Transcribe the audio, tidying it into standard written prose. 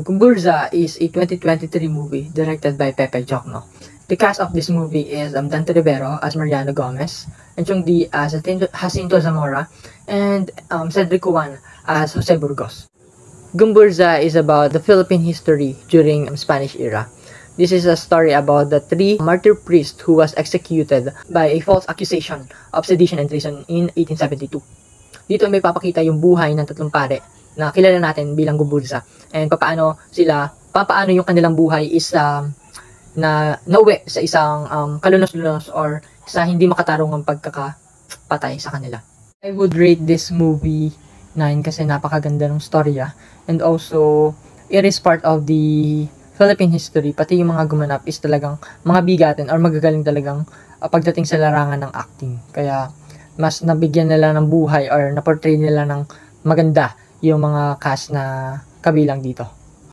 Gumburza is a 2023 movie directed by Pepe Jocno. The cast of this movie is Dante Rivero as Mariano Gomez, and Chung Di as Jacinto Zamora, and Cedric Juan as Jose Burgos. Gumburza is about the Philippine history during Spanish era. This is a story about the three martyr priests who was executed by a false accusation of sedition and treason in 1872. Dito may papakita yung buhay ng tatlong pare na kilala natin bilang Gumburza, and papaano yung kanilang buhay is na nauwi sa isang kalunos-lunos or sa hindi makatarungang pagkakapatay sa kanila. I would rate this movie 9 kasi napakaganda ng storya, and also it is part of the Philippine history. Pati yung mga gumanap is talagang mga bigatin or magagaling talagang pagdating sa larangan ng acting. Kaya mas nabigyan nila ng buhay or na-portray nila ng maganda yung mga cast na kabilang dito.